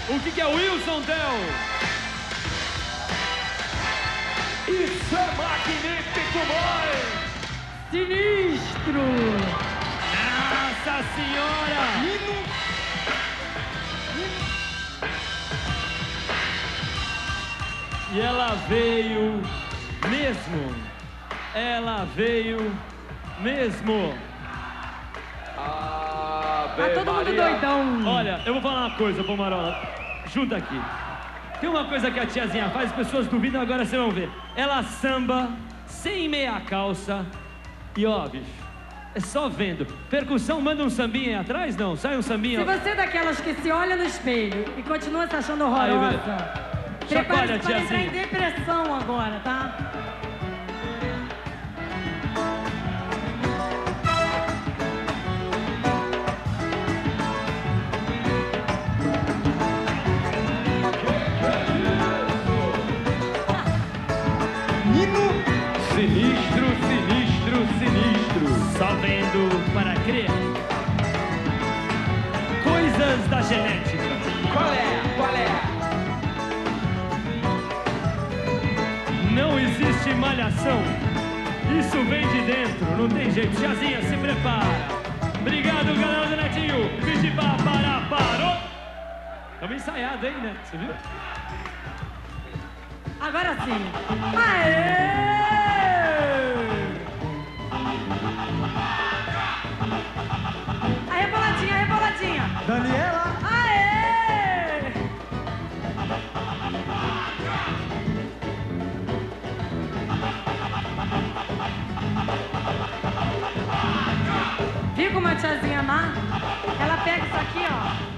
O que é Wilson Del? Isso é magnífico, boy! Sinistro! Nossa Senhora! E ela veio mesmo. Ela veio mesmo. Tá todo mundo doidão. Olha, eu vou falar uma coisa, Pomarola. Junta aqui. Tem uma coisa que a tiazinha faz, as pessoas duvidam, agora vocês vão ver. Ela samba sem meia calça. E ó, bicho, é só vendo. Percussão, manda um sambinha aí atrás? Não, sai um sambinha. Se você é daquelas que se olha no espelho e continua se achando horrorosa, chacoalha, prepare-se para entrar tiazinha. em depressão agora, tá? Sinistro, sinistro, sinistro. Só vendo para crer. Coisas da genética. Qual é? Qual é? Não existe malhação. Isso vem de dentro, não tem jeito. Tiazinha, se prepara. Obrigado, galera do Netinho. Pitipá, para, parou. Estamos ensaiados, hein, né? Você viu? Agora sim. Aê! A reboladinha, a reboladinha. Daniela! Aê! Viu como a tiazinha má? Ela pega isso aqui, ó.